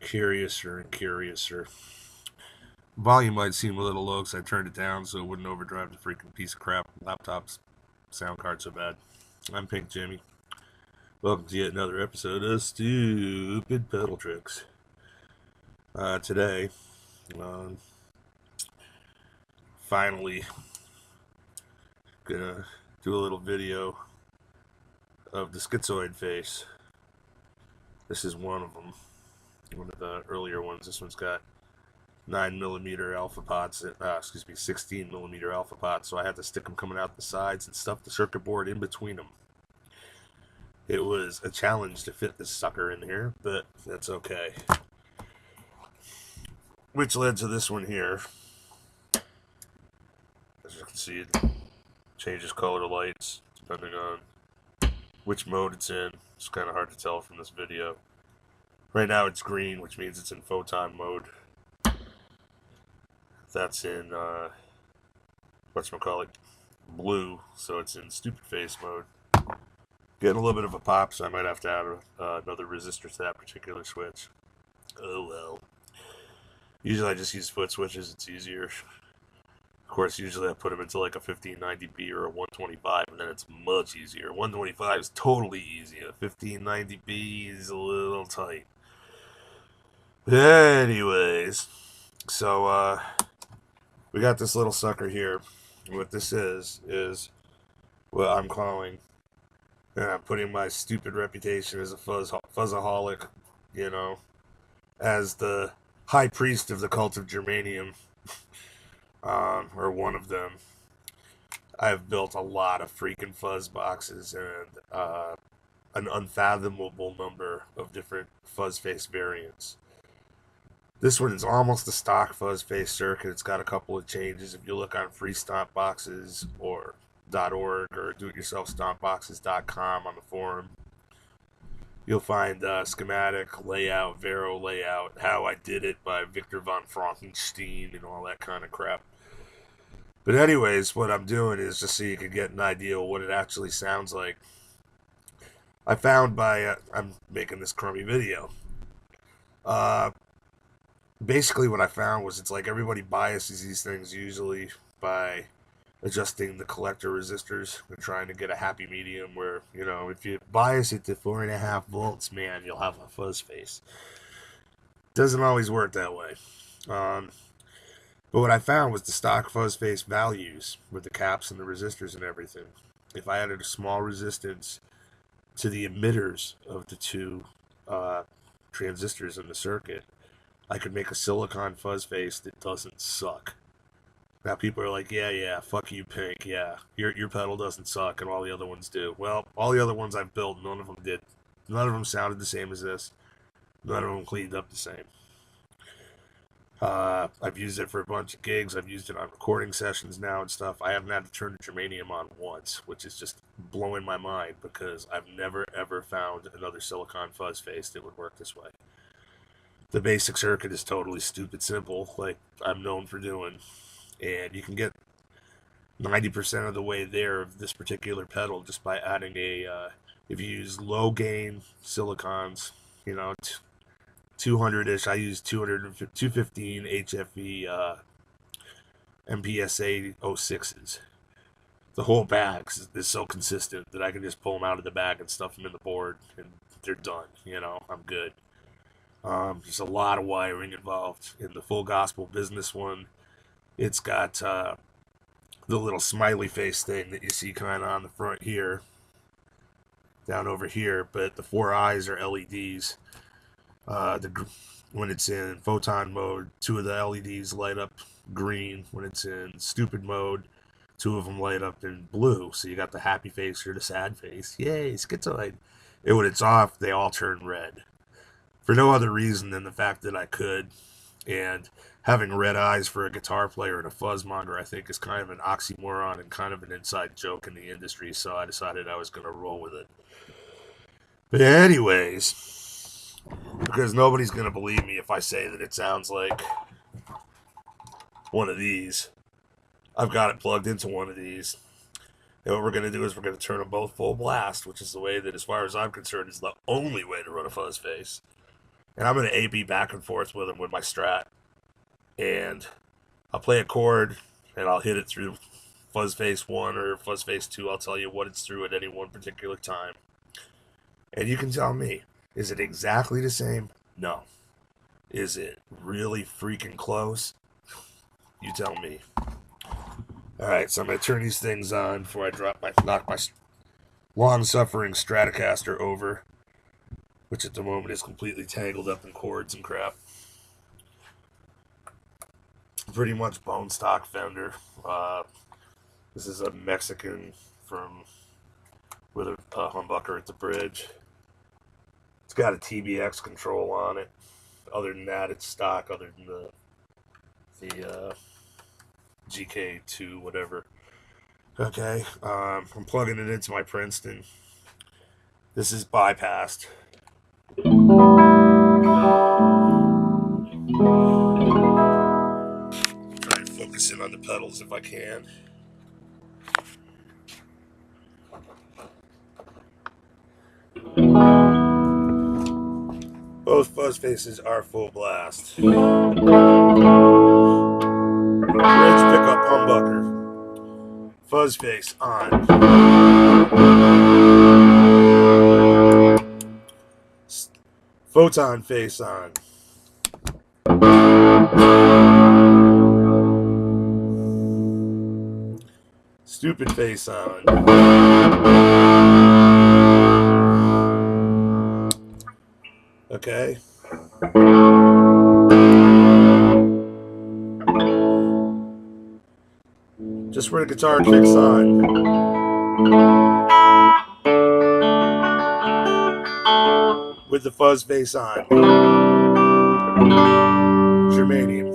curiouser and curiouser. Volume might seem a little low because I turned it down so it wouldn't overdrive the freaking piece of crap laptop's sound card so bad. I'm Pink Jimmy. Welcome to yet another episode of Stupid Pedal Tricks. Today, finally gonna do a little video of the Schizoid face. This is one of them, one of the earlier ones. This one's got 9mm alpha pots, 16mm alpha pots, so I had to stick them coming out the sides and stuff the circuit board in between them. It was a challenge to fit this sucker in here, but that's okay. Which led to this one here. As you can see, it changes color lights depending on which mode it's in. It's kind of hard to tell from this video. Right now it's green, which means it's in Photon mode. That's in, whatchamacallit, blue, so it's in stupid face mode. Getting a little bit of a pop, so I might have to add another resistor to that particular switch. Oh well. Usually I just use foot switches, it's easier. Of course, usually I put them into like a 1590B or a 125, and then it's much easier. 125 is totally easy. A 1590B is a little tight. Anyways, so, we got this little sucker here. What this is what I'm calling, and I'm putting my stupid reputation as a fuzzaholic, you know, as the high priest of the cult of germanium, or one of them. I've built a lot of freaking fuzz boxes and an unfathomable number of different fuzz face variants. This one is almost a stock fuzz face circuit. It's got a couple of changes. If you look on free stomp boxes or .org or do-it-yourself-stompboxes.com on the forum, you'll find schematic, layout, Vero layout, how I did it by Victor von Frankenstein and all that kind of crap. But anyways, what I'm doing is just so you can get an idea of what it actually sounds like. I found by, I'm making this crummy video. Basically what I found was it's like everybody biases these things usually by adjusting the collector resistors and trying to get a happy medium where, you know, if you bias it to 4.5 volts, man, you'll have a fuzz face. Doesn't always work that way. But what I found was the stock fuzz face values with the caps and the resistors and everything. If I added a small resistance to the emitters of the two transistors in the circuit, I could make a silicon fuzz face that doesn't suck. Now people are like, yeah, fuck you, Pink, yeah, your pedal doesn't suck and all the other ones do. Well, all the other ones I've built, none of them did. None of them sounded the same as this. None of them cleaned up the same. I've used it for a bunch of gigs. I've used it on recording sessions now and stuff. I haven't had to turn the germanium on once, which is just blowing my mind because I've never ever found another silicon fuzz face that would work this way. The basic circuit is totally stupid simple, like I'm known for doing, and you can get 90% of the way there of this particular pedal just by adding a, if you use low gain silicons, you know, 200-ish, I use 215 HFE MPSA 06s. The whole bag is so consistent that I can just pull them out of the bag and stuff them in the board, and they're done, you know, I'm good. There's a lot of wiring involved. In the Full Gospel Business one, it's got the little smiley face thing that you see kind of on the front here, down over here, but the 4 eyes are LEDs. When it's in Photon mode, 2 of the LEDs light up green. When it's in stupid mode, 2 of them light up in blue. So you got the happy face or the sad face. Yay, Schizoid. And when it's off, they all turn red. For no other reason than the fact that I could, and having red eyes for a guitar player and a fuzzmonger, I think, is kind of an oxymoron and kind of an inside joke in the industry, so I decided I was going to roll with it. But anyways, because nobody's going to believe me if I say that it sounds like one of these, I've got it plugged into one of these. And what we're going to do is we're going to turn them both full blast, which is the way that, as far as I'm concerned, is the only way to run a fuzz face. and I'm going to A-B back and forth with them with my Strat. And I'll play a chord, and I'll hit it through fuzzface 1 or fuzzface 2. I'll tell you what it's through at any one particular time. And you can tell me, is it exactly the same? No. Is it really freaking close? You tell me. Alright, so I'm going to turn these things on before I knock my long-suffering Stratocaster over, which at the moment is completely tangled up in chords and crap. Pretty much bone stock Fender. This is a Mexican with a humbucker at the bridge. It's got a TBX control on it. Other than that, it's stock. Other than the GK2, whatever. Okay, I'm plugging it into my Princeton. This is bypassed. Try and focus in on the pedals if I can. Both fuzz faces are full blast. Bridge pickup humbucker. Fuzz face on. Photon face on. Stupid face on. Okay. Just where the guitar kicks on. With the fuzz face on. Germanium.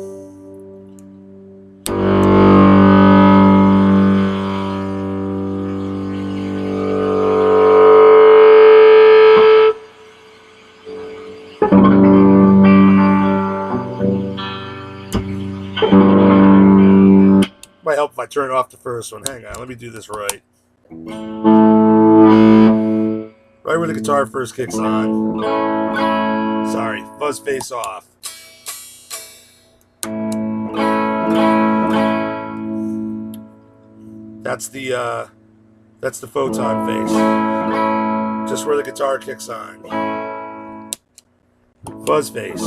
Might help if I turn off the first one. Hang on, let me do this right. Right where the guitar first kicks on. Sorry, fuzz face off. That's the photon face. Just where the guitar kicks on. Fuzz face.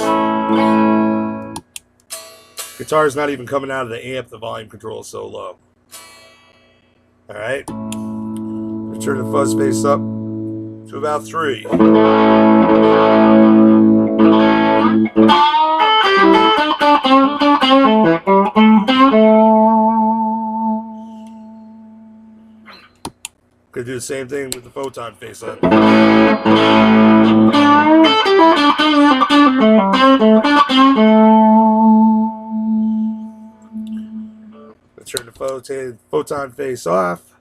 Guitar's not even coming out of the amp, the volume control is so low. Alright. Turn the fuzz face up to about 3. Could do the same thing with the photon face on. Turn the photon face off.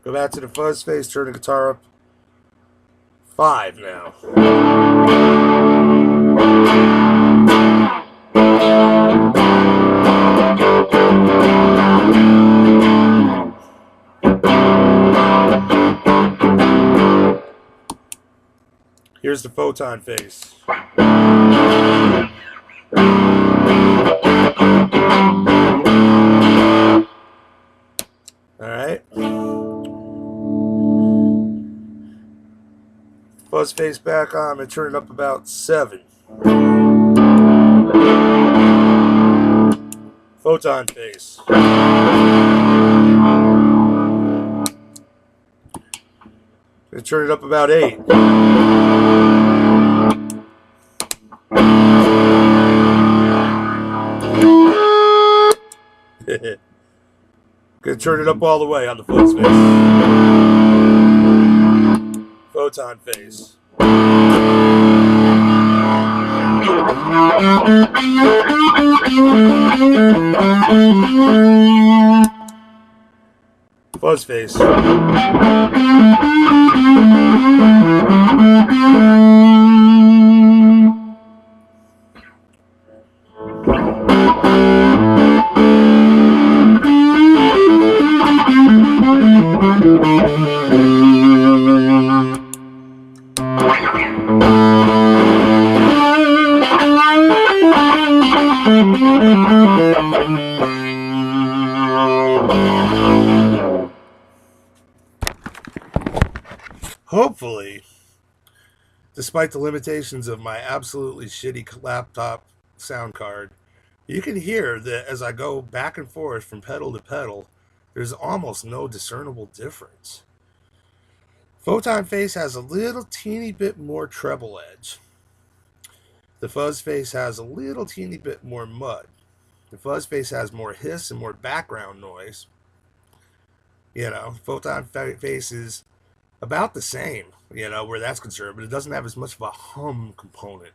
Go back to the fuzz face. Turn the guitar up 5 now. Here's the photon face. Alright. Fuzz face back on and turn it up about 7. Photon face. And turn it up about 8. Gonna turn it up all the way on the fuzz face. Photon face. Fuzz face. hopefully, despite the limitations of my absolutely shitty laptop sound card, you can hear that as I go back and forth from pedal to pedal, there's almost no discernible difference. Photon Face has a little teeny bit more treble edge. The Fuzz Face has a little teeny bit more mud. The Fuzz Face has more hiss and more background noise. You know, Photon Face is about the same, you know, where that's concerned, but it doesn't have as much of a hum component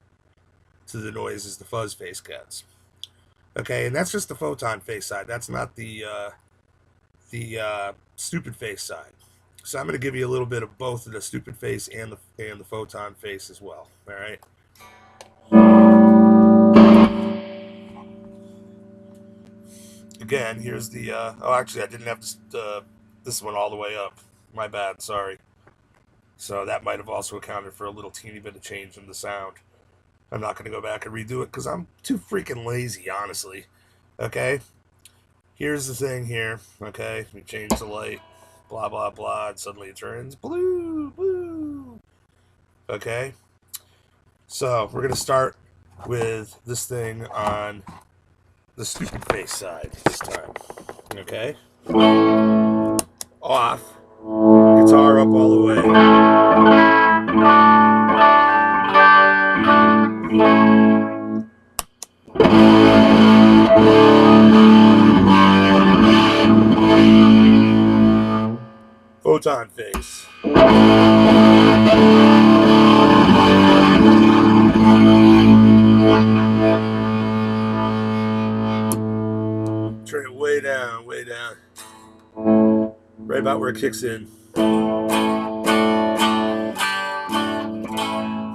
to the noise as the Fuzz Face gets. Okay, and that's just the Photon Face side. That's not the Stupid Face side. So I'm going to give you a little bit of both the Stupid Face and the Photon Face as well. All right. Again, here's the. Oh, actually, I didn't have this one all the way up. My bad. Sorry. So that might have also accounted for a little teeny bit of change in the sound. I'm not going to go back and redo it because I'm too freaking lazy, honestly. Okay. Here's the thing here. Okay, we change the light. Blah blah blah. And suddenly it turns blue. Blue. Okay. So we're going to start with this thing on the Stupid Face side this time. Okay. Off. Guitar up all the way. Photon Face. Turn it way down, way down. Right about where it kicks in.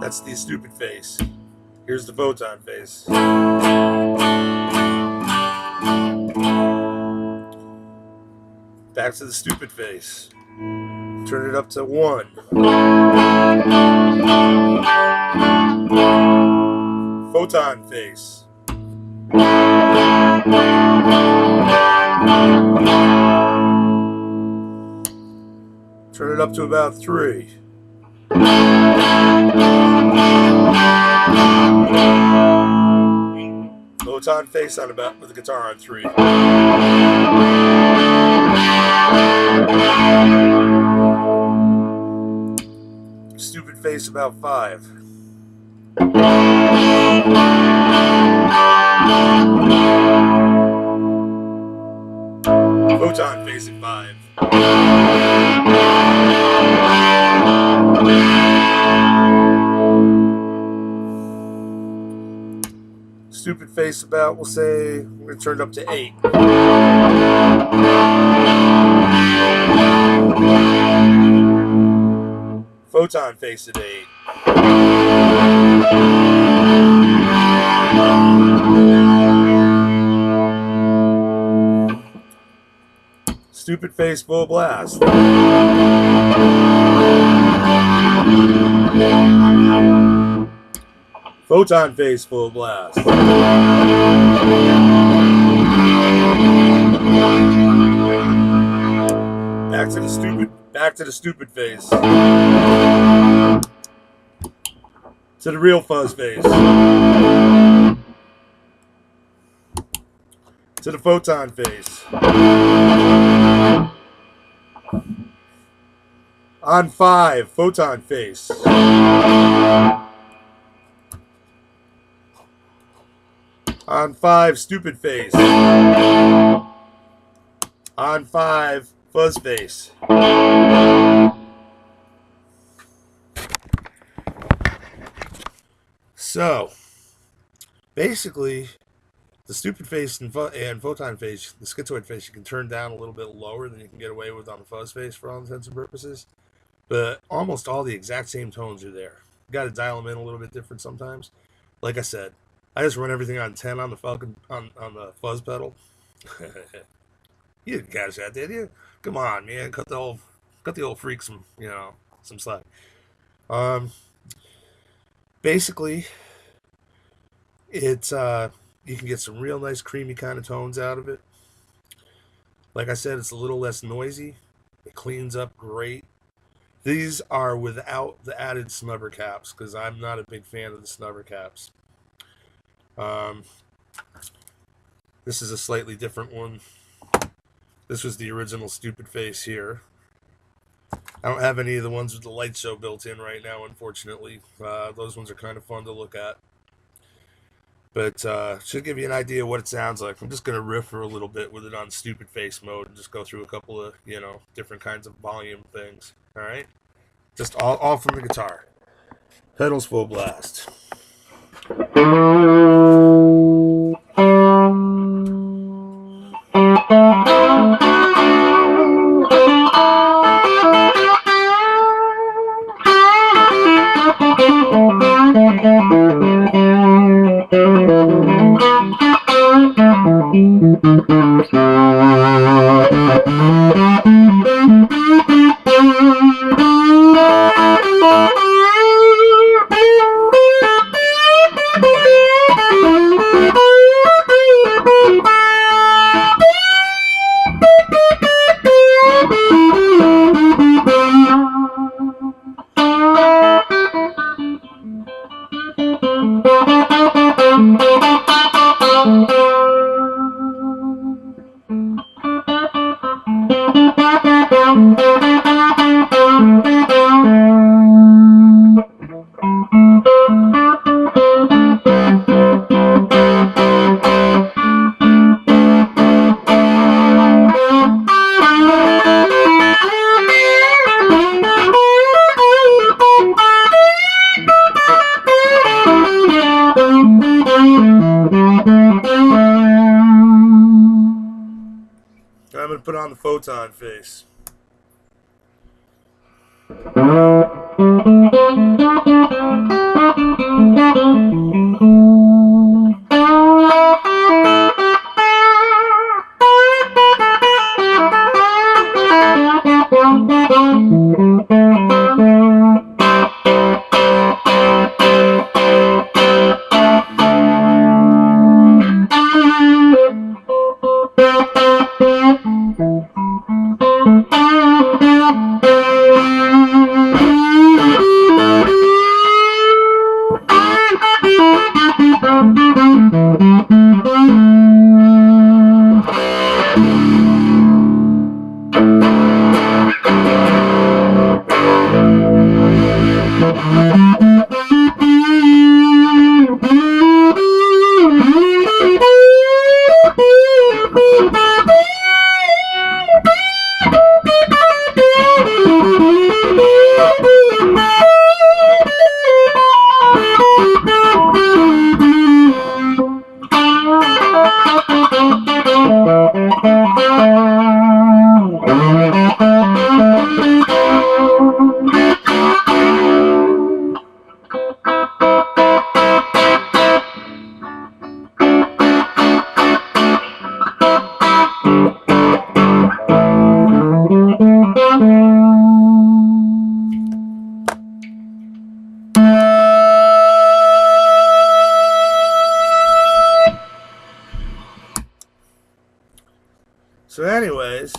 That's the Stupid Face. Here's the Photon Face. Back to the Stupid Face. Turn it up to 1. Photon Face. Turn it up to about 3. Photon Face on about with the guitar on 3. Stupid Face about 5. Photon Face at 5. Stupid Face about, we'll say, we're going to turn it up to 8. Photon Face at 8. Stupid Face full blast. Photon Face full blast. Back to the Stupid Face. To the real Fuzz Face. To the Photon Face. On 5, Photon Face. On 5, Stupid Face. On 5, Fuzz Face. So, basically, the Stupid Face and Photon Face, the Schizoid Face, you can turn down a little bit lower than you can get away with on the Fuzz Face for all intents and purposes. But almost all the exact same tones are there. You got to dial them in a little bit different sometimes. Like I said, I just run everything on 10 on the on the fuzz pedal. You didn't catch that, did you? Come on, man, cut the old freak some some slack. Basically, it's you can get some real nice creamy kind of tones out of it. Like I said, it's a little less noisy. It cleans up great. These are without the added snubber caps because I'm not a big fan of the snubber caps. This is a slightly different one. This was the original stupid face here. I don't have any of the ones with the light show built in right now, unfortunately. Those ones are kind of fun to look at. But should give you an idea of what it sounds like. I'm just going to riff for a little bit with it on stupid face mode and just go through a couple of, different kinds of volume things. All right? Just all from the guitar. Pedals full blast. I'm going to put on the Photon face. So anyways,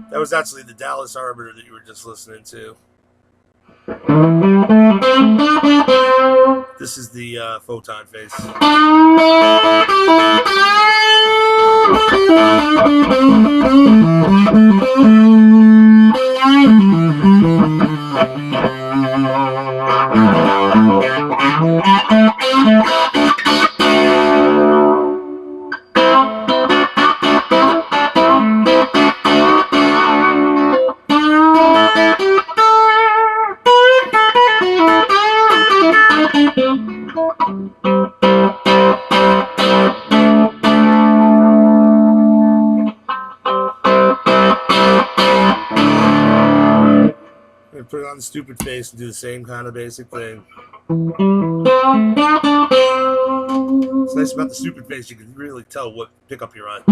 that was actually the Dallas Arbiter that you were just listening to. This is the Photon face. Put it on the stupid face and do the same kind of basic thing. What's nice about the stupid face, you can really tell what pickup you're on.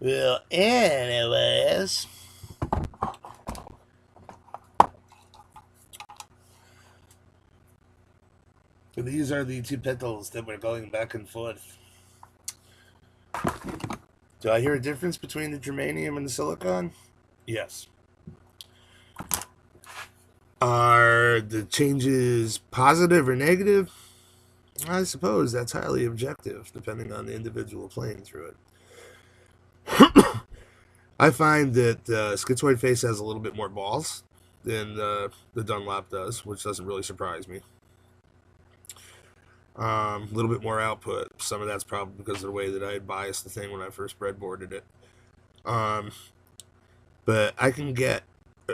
Well, anyways, these are the two pedals that we're going back and forth. Do I hear a difference between the germanium and the silicon? Yes. Are the changes positive or negative? I suppose that's highly objective, depending on the individual playing through it. I find that Schizoid Face has a little bit more balls than the Dunlop does, which doesn't really surprise me. A little bit more output. Some of that's probably because of the way that I had biased the thing when I first breadboarded it. But I can get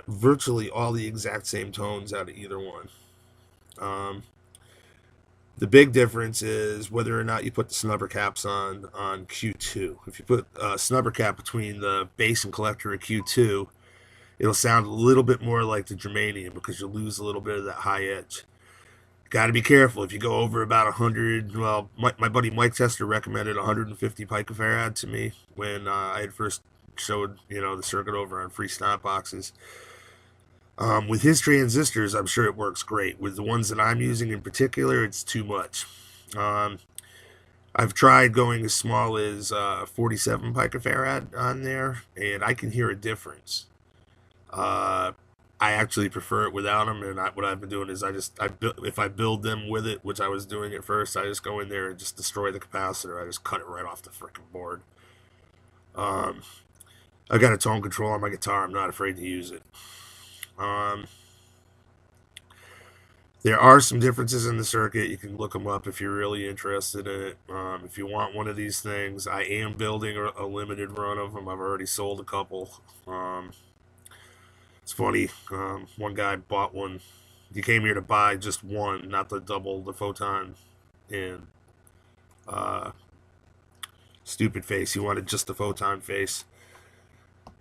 virtually all the exact same tones out of either one. The big difference is whether or not you put the snubber caps on Q2. If you put a snubber cap between the bass and collector of Q2, it'll sound a little bit more like the germanium because you'll lose a little bit of that high edge. Got to be careful. If you go over about 100, well, my buddy Mike Tester recommended 150 picofarad to me when I had first showed, the circuit over on free snap boxes. With his transistors, I'm sure it works great. With the ones that I'm using in particular, it's too much. I've tried going as small as 47 picofarad on there, and I can hear a difference. I actually prefer it without them, and what I've been doing is if I build them with it, which I was doing at first, I just go in there and just destroy the capacitor. I just cut it right off the freaking board. I got a tone control on my guitar. I'm not afraid to use it. There are some differences in the circuit. You can look them up if you're really interested in it. If you want one of these things, I am building a limited run of them. I've already sold a couple. It's funny. One guy bought one. He came here to buy just one, not the double, the Photon and Stupid Face. He wanted just the Photon face.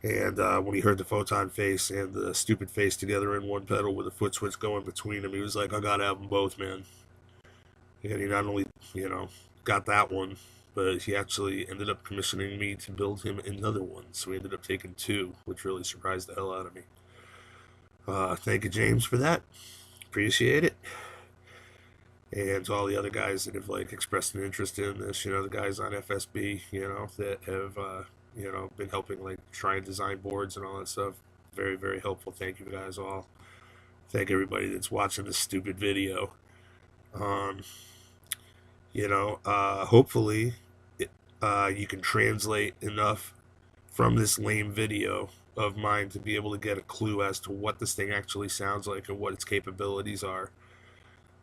And when he heard the Photon face and the Stupid Face together in one pedal with a foot switch going between them, he was like, I gotta have them both, man. And he not only, got that one, but he actually ended up commissioning me to build him another one. So we ended up taking two, which really surprised the hell out of me. Thank you, James, for that. Appreciate it. And to all the other guys that have like expressed an interest in this, the guys on FSB, that have been helping like try and design boards and all that stuff. Very, very helpful. Thank you guys all. Thank everybody that's watching this stupid video. Hopefully you can translate enough from this lame video of mine to be able to get a clue as to what this thing actually sounds like and what its capabilities are.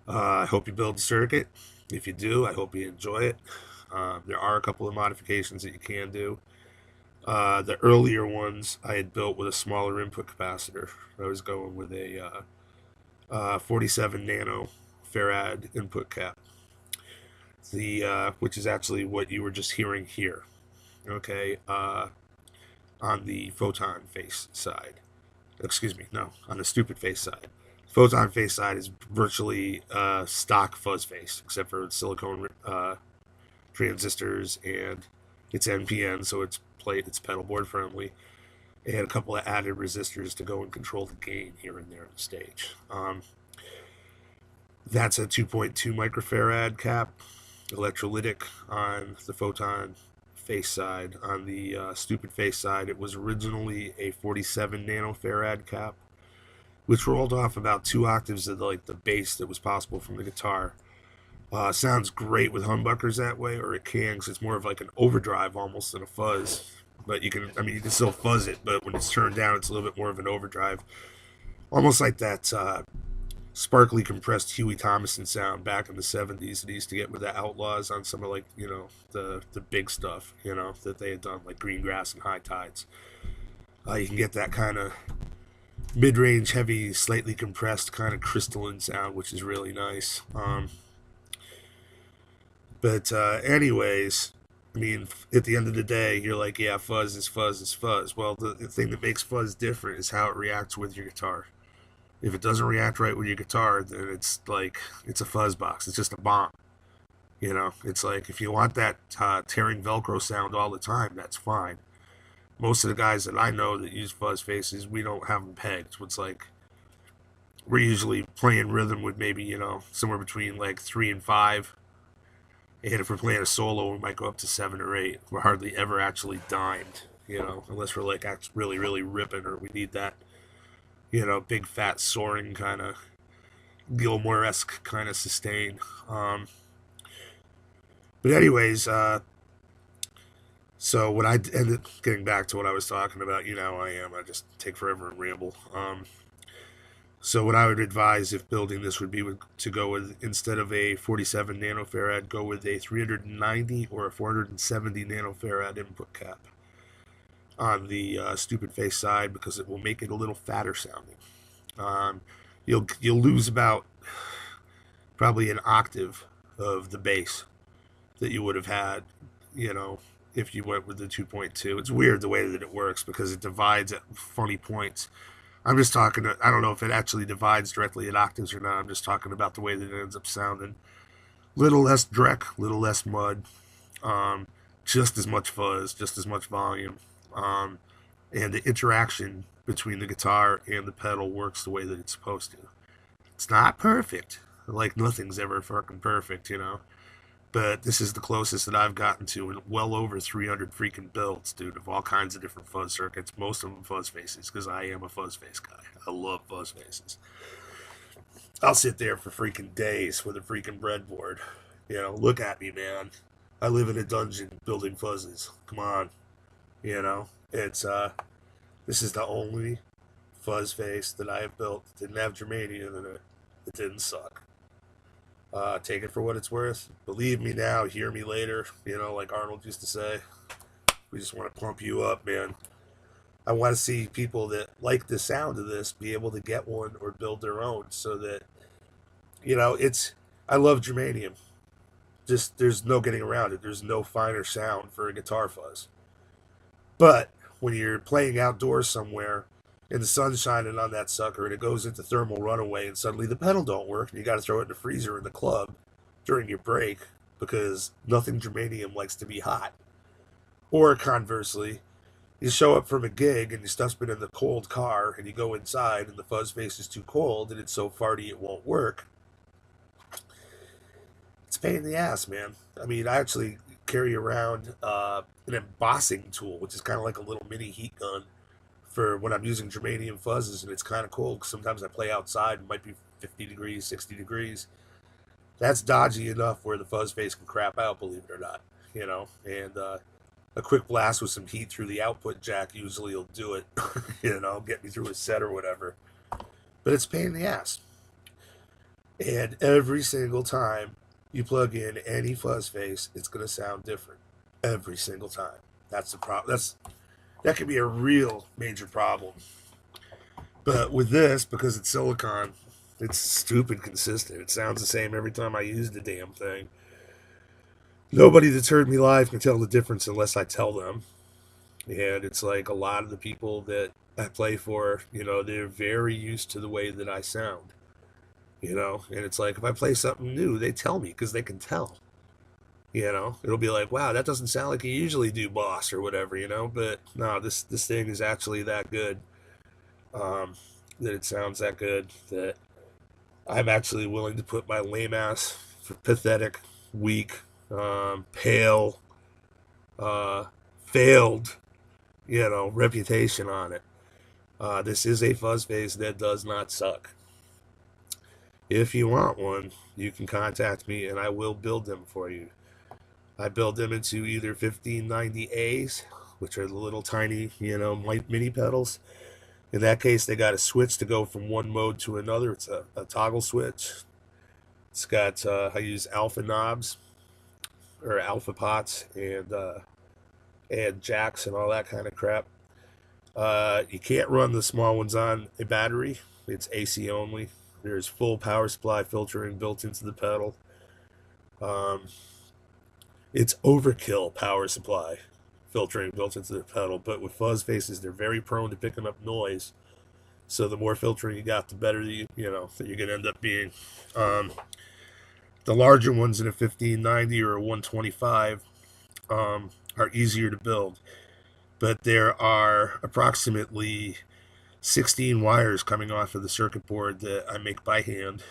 I hope you build the circuit. If you do, I hope you enjoy it. There are a couple of modifications that you can do. The earlier ones I had built with a smaller input capacitor. I was going with a 47 nanofarad input cap, which is actually what you were just hearing here. Okay, on the photon face side. Excuse me, no, on the stupid face side. Photon face side is virtually stock fuzz face, except for silicone transistors, and it's NPN, so it's pedal board friendly, and a couple of added resistors to go and control the gain here and there on the stage. That's a 2.2 microfarad cap, electrolytic on the photon face side. On the stupid face side, it was originally a 47 nanofarad cap, which rolled off about 2 octaves of the bass that was possible from the guitar. Sounds great with humbuckers that way, or it can, because it's more of like an overdrive almost than a fuzz. But you can still fuzz it, but when it's turned down, it's a little bit more of an overdrive. Almost like that sparkly compressed Huey Thomason sound back in the 70s that he used to get with the Outlaws on some of the big stuff, that they had done, like Green Grass and High Tides. You can get that kind of mid-range, heavy, slightly compressed kind of crystalline sound, which is really nice. Anyways, at the end of the day, you're like, yeah, fuzz is fuzz is fuzz. Well, the thing that makes fuzz different is how it reacts with your guitar. If it doesn't react right with your guitar, then it's a fuzz box. It's just a bomb. It's like, if you want that tearing Velcro sound all the time, that's fine. Most of the guys that I know that use fuzz faces, we don't have them pegged. It's like, we're usually playing rhythm with maybe, somewhere between like 3 and 5. And if we're playing a solo, we might go up to 7 or 8. We're hardly ever actually dimed, unless we're like really, really ripping, or we need that, big fat soaring kind of Gilmore-esque kind of sustain. But anyways, so when I ended getting back to what I was talking about, how I am. I just take forever and ramble. So what I would advise if building this would be to go with, instead of a 47 nanofarad, go with a 390 or a 470 nanofarad input cap on the stupid face side, because it will make it a little fatter sounding. You'll lose about probably an octave of the bass that you would have had, if you went with the 2.2. It's weird the way that it works, because it divides at funny points. I'm just talking, I don't know if it actually divides directly at octaves or not. I'm just talking about the way that it ends up sounding. Little less dreck, little less mud, just as much fuzz, just as much volume. And the interaction between the guitar and the pedal works the way that it's supposed to. It's not perfect. Like, nothing's ever fucking perfect, But this is the closest that I've gotten to in well over 300 freaking builds, dude, of all kinds of different fuzz circuits. Most of them fuzz faces, because I am a fuzz face guy. I love fuzz faces. I'll sit there for freaking days with a freaking breadboard. Look at me, man. I live in a dungeon building fuzzes. Come on. It's, this is the only fuzz face that I have built that didn't have germanium in it. It didn't suck. Take it for what it's worth. Believe me now, hear me later. Like Arnold used to say. We just want to pump you up, man. I want to see people that like the sound of this be able to get one or build their own, so that, I love germanium. Just, there's no getting around it. There's no finer sound for a guitar fuzz. But when you're playing outdoors somewhere and the sun's shining on that sucker and it goes into thermal runaway and suddenly the pedal don't work and you got to throw it in the freezer in the club during your break because nothing germanium likes to be hot. Or conversely, you show up from a gig and your stuff's been in the cold car and you go inside and the fuzz face is too cold and it's so farty it won't work. It's a pain in the ass, man. I mean, I actually carry around an embossing tool, which is kind of like a little mini heat gun for when I'm using germanium fuzzes, and it's kind of cold because sometimes I play outside and it might be 50 degrees, 60 degrees. That's dodgy enough where the fuzz face can crap out, believe it or not, you know, and a quick blast with some heat through the output jack usually will do it, you know, get me through a set or whatever. But it's a pain in the ass. And every single time you plug in any fuzz face, it's going to sound different. Every single time. That's the problem. That could be a real major problem. But with this, because it's silicon, it's stupid consistent. It sounds the same every time I use the damn thing. Nobody that's heard me live can tell the difference unless I tell them. And it's like a lot of the people that I play for, you know, they're very used to the way that I sound. You know, and it's like if I play something new, they tell me because they can tell. You know, it'll be like, wow, that doesn't sound like you usually do, boss, or whatever, you know. But no, this thing is actually that good. That it sounds that good that I'm actually willing to put my lame ass, pathetic, weak, pale, failed, you know, reputation on it. This is a fuzz face that does not suck. If you want one, you can contact me and I will build them for you. I build them into either 1590As, which are the little tiny, you know, mini pedals. In that case, they got a switch to go from one mode to another. It's a toggle switch. It's got, I use alpha knobs, or alpha pots, and jacks and all that kind of crap. You can't run the small ones on a battery. It's AC only. There's full power supply filtering built into the pedal. It's overkill power supply filtering built into the pedal, but with fuzz faces, they're very prone to picking up noise. So the more filtering you got, the better that you're going to end up being. The larger ones in a 1590 or a 125 are easier to build, but there are approximately 16 wires coming off of the circuit board that I make by hand,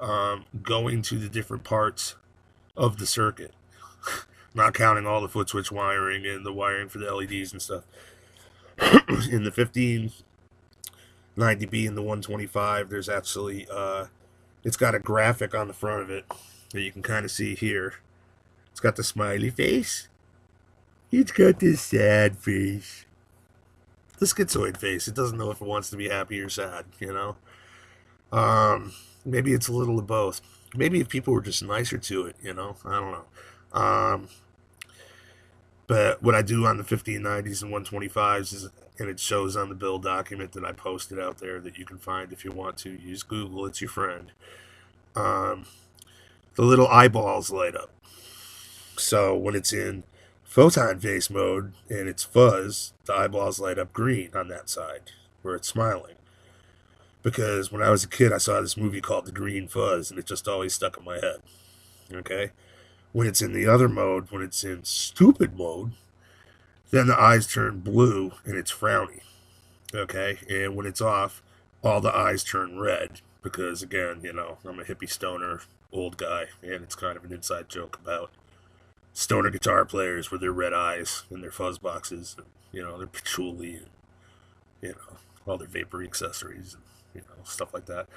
going to the different parts of the circuit, not counting all the foot switch wiring and the wiring for the LEDs and stuff. In the 1590B and the 125, there's actually, it's got a graphic on the front of it that you can kind of see here. It's got the smiley face. It's got this sad face. The schizoid face. It doesn't know if it wants to be happy or sad, you know? Maybe it's a little of both. Maybe if people were just nicer to it, you know? I don't know. But what I do on the 1590s and 125s is, and it shows on the build document that I posted out there that you can find if you want to. Use Google, it's your friend. The little eyeballs light up. So when it's in photon face mode and it's fuzz, the eyeballs light up green on that side where it's smiling. Because when I was a kid, I saw this movie called The Green Fuzz, and it just always stuck in my head. Okay? When it's in the other mode, when it's in stupid mode, then the eyes turn blue and it's frowny. Okay? And when it's off, all the eyes turn red. Because, again, you know, I'm a hippie stoner old guy, and it's kind of an inside joke about stoner guitar players with their red eyes and their fuzz boxes, and, you know, their patchouli, and, you know, all their vapory accessories, and, you know, stuff like that.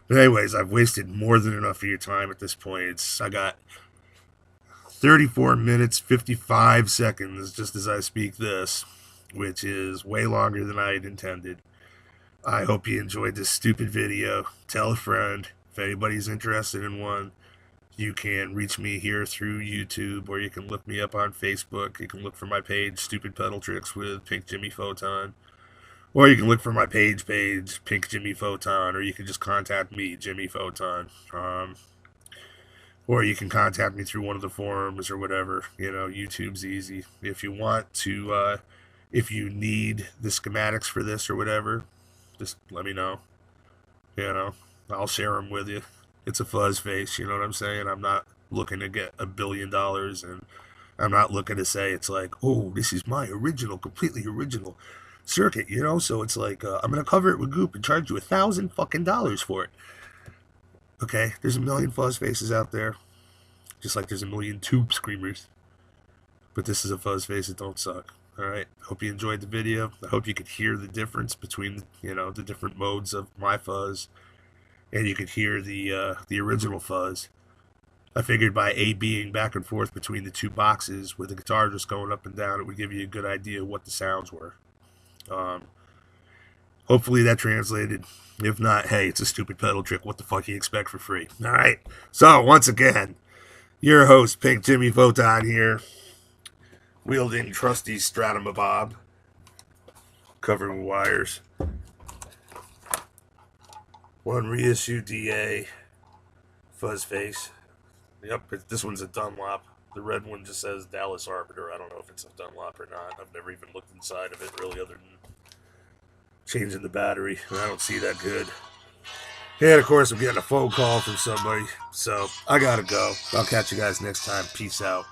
But anyways, I've wasted more than enough of your time at this point. I got 34 minutes, 55 seconds just as I speak this, which is way longer than I had intended. I hope you enjoyed this stupid video. Tell a friend. If anybody's interested in one, you can reach me here through YouTube, or you can look me up on Facebook. You can look for my page, Stupid Pedal Tricks with Pink Jimi Photon. Or you can look for my page, Pink Jimi Photon, or you can just contact me, Jimi Photon. Or you can contact me through one of the forums or whatever. You know, YouTube's easy. If you want to, if you need the schematics for this or whatever, just let me know. You know, I'll share them with you. It's a fuzz face, you know what I'm saying? I'm not looking to get $1 billion, and I'm not looking to say it's like, oh, this is my original, completely original circuit, you know? So it's like, I'm gonna cover it with goop and charge you $1,000 fucking dollars for it. Okay, there's a million fuzz faces out there, just like there's a million tube screamers. But this is a fuzz face that don't suck. Alright, hope you enjoyed the video. I hope you could hear the difference between, you know, the different modes of my fuzz, and you could hear the original fuzz. I figured by A-Bing back and forth between the two boxes with the guitar just going up and down, it would give you a good idea of what the sounds were. Hopefully that translated. If not, hey, it's a stupid pedal trick. What the fuck you expect for free? Alright, so once again, your host, Pink Jimmy Photon here, wielding trusty Stratomabob, covered with wires. One reissue DA fuzz face. Yep, this one's a Dunlop. The red one just says Dallas Arbiter. I don't know if it's a Dunlop or not. I've never even looked inside of it really, other than changing the battery, and I don't see that good. And of course, I'm getting a phone call from somebody, so I gotta go. I'll catch you guys next time. Peace out.